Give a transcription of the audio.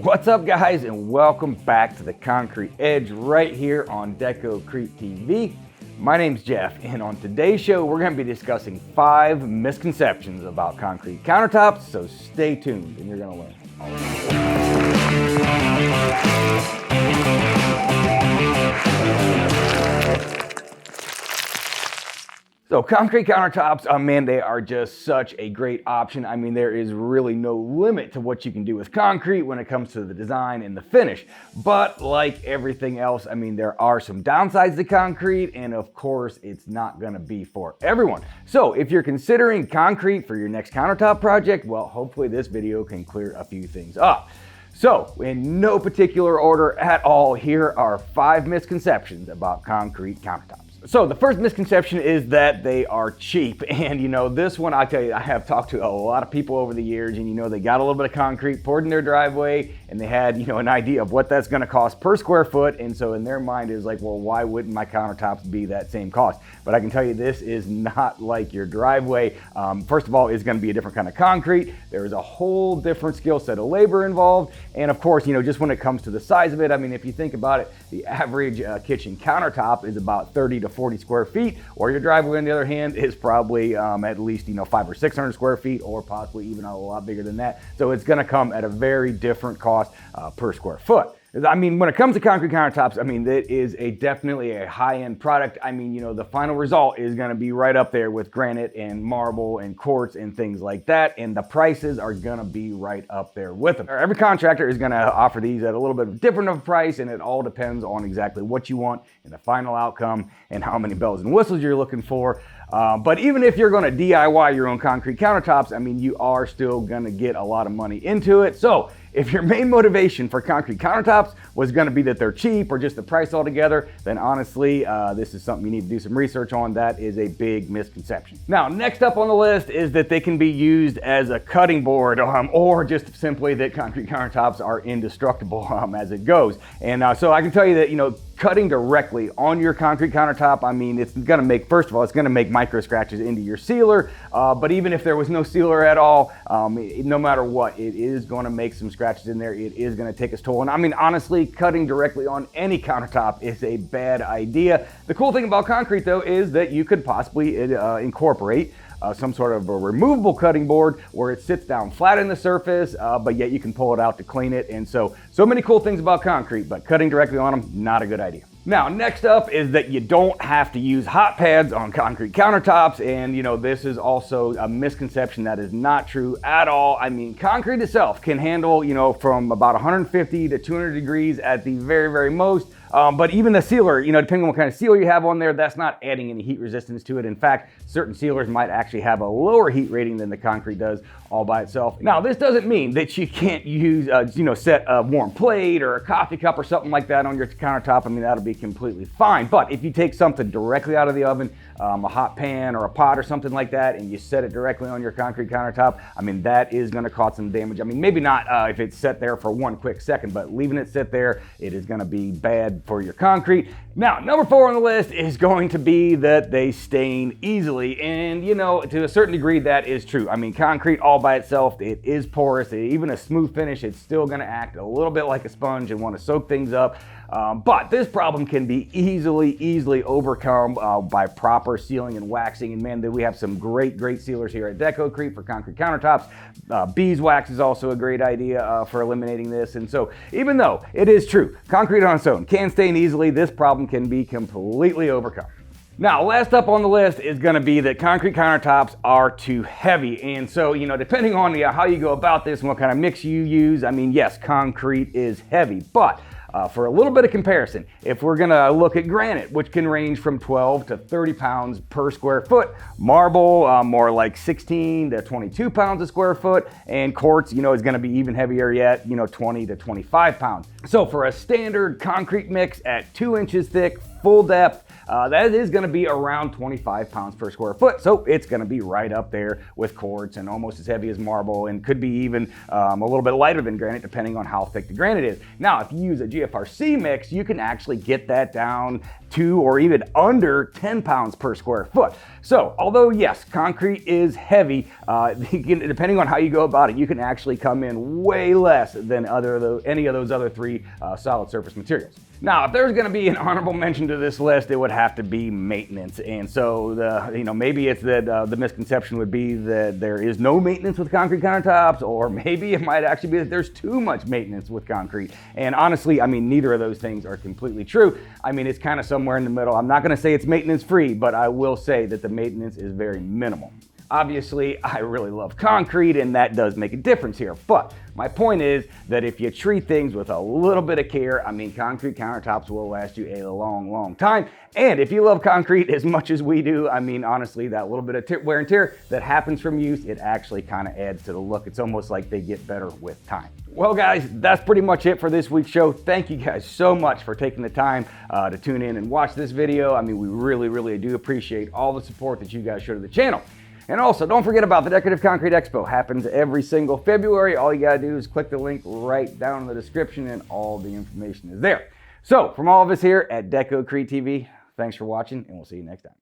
What's up, guys, and welcome back to the Concrete Edge right here on Deco-Crete TV. My name's Jeff, and on today's show we're going to be discussing 5 misconceptions about concrete countertops, so stay tuned and you're going to learn all about it. So concrete countertops, man, they are just such a great option. I mean, there is really no limit to what you can do with concrete when it comes to the design and the finish. But like everything else, I mean, there are some downsides to concrete, and of course, it's not gonna be for everyone. So if you're considering concrete for your next countertop project, well, hopefully this video can clear a few things up. So, in no particular order at all, here are 5 misconceptions about concrete countertops. So the first misconception is that they are cheap. And you know, this one, I tell you, I have talked to a lot of people over the years, and you know, they got a little bit of concrete poured in their driveway and they had, you know, an idea of what that's gonna cost per square foot. And so in their mind is like, well, why wouldn't my countertops be that same cost? But I can tell you, this is not like your driveway. First of all, it's gonna be a different kind of concrete. There is a whole different skill set of labor involved. And of course, you know, just when it comes to the size of it, I mean, if you think about it, the average kitchen countertop is about 30 to 40 square feet, or your driveway on the other hand is probably at least, you know, 500 or 600 square feet, or possibly even a lot bigger than that. So it's going to come at a very different cost per square foot. I mean, when it comes to concrete countertops, I mean, it is definitely a high-end product. I mean, you know, the final result is going to be right up there with granite and marble and quartz and things like that, and the prices are going to be right up there with them. Every contractor is going to offer these at a little bit different of a price, and it all depends on exactly what you want and the final outcome and how many bells and whistles you're looking for. But even if you're going to DIY your own concrete countertops, I mean, you are still going to get a lot of money into it. So if your main motivation for concrete countertops was going to be that they're cheap or just the price altogether, then honestly, this is something you need to do some research on. That is a big misconception. Now, next up on the list is that they can be used as a cutting board, or just simply that concrete countertops are indestructible as it goes. And so I can tell you that, you know, cutting directly on your concrete countertop, I mean, it's going to make, first of all, it's going to make micro scratches into your sealer. But even if there was no sealer at all, no matter what, it is going to make some scratches in there. It is going to take its toll. And I mean, honestly, cutting directly on any countertop is a bad idea. The cool thing about concrete, though, is that you could possibly incorporate some sort of a removable cutting board where it sits down flat in the surface, but yet you can pull it out to clean it. And so many cool things about concrete, but cutting directly on them, not a good idea. Now, next up is that you don't have to use hot pads on concrete countertops. And you know, this is also a misconception that is not true at all. I mean, concrete itself can handle, you know, from about 150 to 200 degrees at the very, very most. But even the sealer, you know, depending on what kind of sealer you have on there, that's not adding any heat resistance to it. In fact, certain sealers might actually have a lower heat rating than the concrete does all by itself. Now, this doesn't mean that you can't use, you know, set a warm plate or a coffee cup or something like that on your countertop. I mean, that'll be completely fine. But if you take something directly out of the oven, a hot pan or a pot or something like that, and you set it directly on your concrete countertop, I mean, that is going to cause some damage. I mean, maybe not if it's set there for one quick second, but leaving it sit there, it is going to be bad for your concrete. Now, number 4 on the list is going to be that they stain easily. And you know, to a certain degree, that is true. I mean, concrete all by itself, it is porous. Even a smooth finish, it's still going to act a little bit like a sponge and want to soak things up. But this problem can be easily overcome by proper sealing and waxing. And man, we have some great sealers here at Deco-Crete for concrete countertops. Beeswax is also a great idea for eliminating this. And so even though it is true, concrete on its own can stain easily, this problem can be completely overcome. Now, last up on the list is going to be that concrete countertops are too heavy. And so, you know, depending on how you go about this and what kind of mix you use, I mean, yes, concrete is heavy, but for a little bit of comparison, if we're gonna look at granite, which can range from 12 to 30 pounds per square foot, marble, more like 16 to 22 pounds a square foot, and quartz, you know, is gonna be even heavier yet, you know, 20 to 25 pounds. So for a standard concrete mix at 2 inches thick, full depth, that is going to be around 25 pounds per square foot. So it's going to be right up there with quartz and almost as heavy as marble, and could be even a little bit lighter than granite depending on how thick the granite is. Now, if you use a GFRC mix, you can actually get that down to or even under 10 pounds per square foot. So although yes, concrete is heavy, depending on how you go about it, you can actually come in way less than any of those other three solid surface materials. Now, if there's going to be an honorable mention to this list, it would have to be maintenance. And so, maybe it's that the misconception would be that there is no maintenance with concrete countertops, or maybe it might actually be that there's too much maintenance with concrete. And honestly, I mean, neither of those things are completely true. I mean, it's kind of somewhere in the middle. I'm not going to say it's maintenance free, but I will say that the maintenance is very minimal. Obviously, I really love concrete, and that does make a difference here. But my point is that if you treat things with a little bit of care, I mean, concrete countertops will last you a long, long time. And if you love concrete as much as we do, I mean, honestly, that little bit of wear and tear that happens from use, it actually kind of adds to the look. It's almost like they get better with time. Well, guys, that's pretty much it for this week's show. Thank you guys so much for taking the time to tune in and watch this video. I mean, we really, really do appreciate all the support that you guys show to the channel. And also, don't forget about the Decorative Concrete Expo. Happens every single February. All you gotta do is click the link right down in the description and all the information is there. So, from all of us here at Deco-Crete TV, thanks for watching and we'll see you next time.